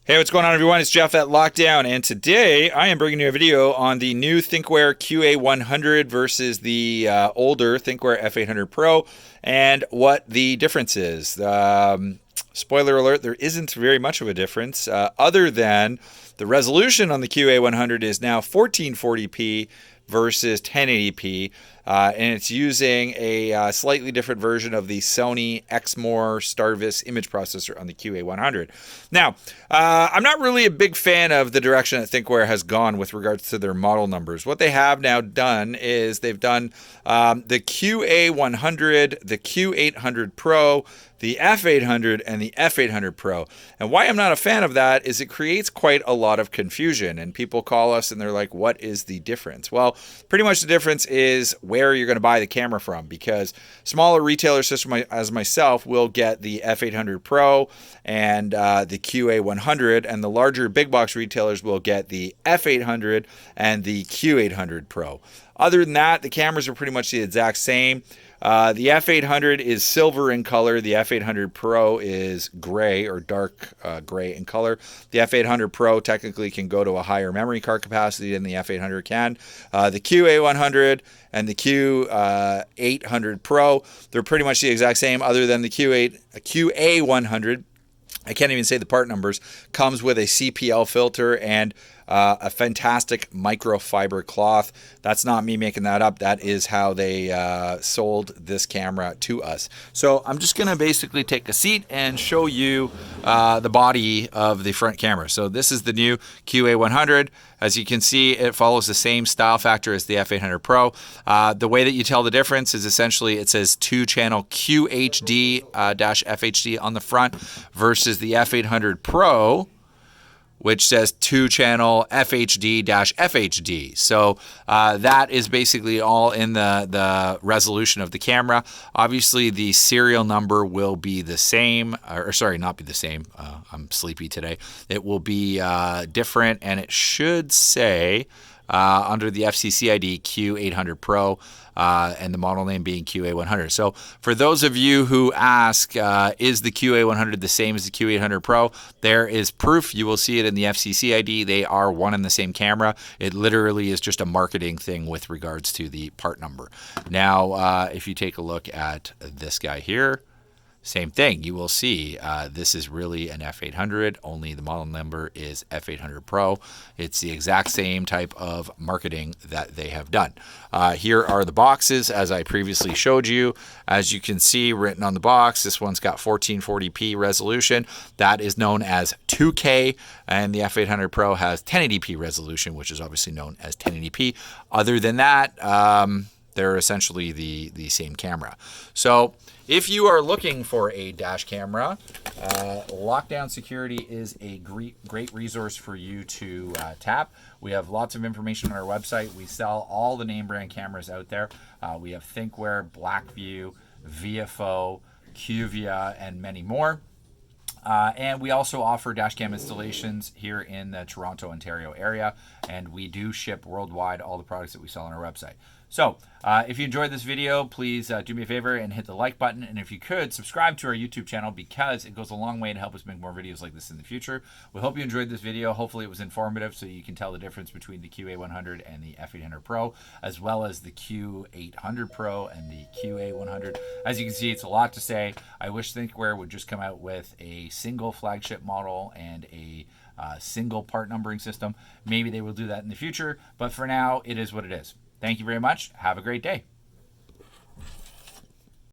Hey, what's going on, everyone? It's Jeff at Lockdown, and today I am bringing you a video on the new Thinkware Q800 versus the older Thinkware F800 Pro and what the difference is. Spoiler alert, there isn't very much of a difference other than the resolution on the Qa100 is now 1440p versus 1080p, and it's using a slightly different version of the Sony Exmor Starvis image processor on the Qa100. Now, I'm not really a big fan of the direction that Thinkware has gone with regards to their model numbers. What they have now done is they've done the Qa100, the Q800 Pro, the F800, and the F800 Pro. And why I'm not a fan of that is it creates quite a lot of confusion, and people call us and they're like, what is the difference? Well, pretty much the difference is where you're going to buy the camera from, because smaller retailers such as myself will get the F800 Pro and the Qa100, and the larger big box retailers will get the F800 and the Q800 Pro. Other than that, the cameras are pretty much the exact same. The F800 is silver in color. The F800 Pro is gray or dark gray in color. The F800 Pro technically can go to a higher memory card capacity than the F800 can. The Qa100 and the Q800 Pro, they're pretty much the exact same, other than the Qa100. I can't even say the part numbers, comes with a CPL filter and a fantastic microfiber cloth. That's not me making that up. That is how they sold this camera to us. So I'm just going to basically take a seat and show you the body of the front camera. So this is the new Qa100. As you can see, it follows the same style factor as the F800 Pro. The way that you tell the difference is essentially it says 2-channel QHD-FHD on the front versus the F800 Pro, which says 2-channel FHD-FHD. So that is basically all in the resolution of the camera. Obviously, the serial number will be the same, or sorry, not be the same. I'm sleepy today. It will be different, and it should say under the FCC ID Q800 Pro, and the model name being Qa100. So for those of you who ask, is the Qa100 the same as the Q800 Pro? There is proof. You will see it in the FCC ID. They are one and the same camera. It literally is just a marketing thing with regards to the part number. Now, if you take a look at this guy here, same thing. You will see this is really an F800, only the model number is F800 Pro. It's the exact same type of marketing that they have done. Here are the boxes, as I previously showed you. As you can see written on the box, this one's got 1440p resolution. That is known as 2K, and the F800 Pro has 1080p resolution, which is obviously known as 1080p. Other than that, they're essentially the same camera. So if you are looking for a dash camera, Lockdown Security is a great resource for you to tap. We have lots of information on our website. We sell all the name brand cameras out there. We have Thinkware, Blackview, VFO, Qvia, and many more. And we also offer dashcam installations here in the Toronto, Ontario area, and we do ship worldwide all the products that we sell on our website. So if you enjoyed this video, please do me a favor and hit the like button, and if you could, subscribe to our YouTube channel, because it goes a long way to help us make more videos like this in the future. We hope you enjoyed this video. Hopefully it was informative so you can tell the difference between the Qa100 and the F800 Pro, as well as the Q800 Pro and the Qa100. As you can see, it's a lot to say. I wish Thinkware would just come out with a single flagship model and a single part numbering system. Maybe they will do that in the future, but for now, it is what it is. Thank you very much. Have a great day.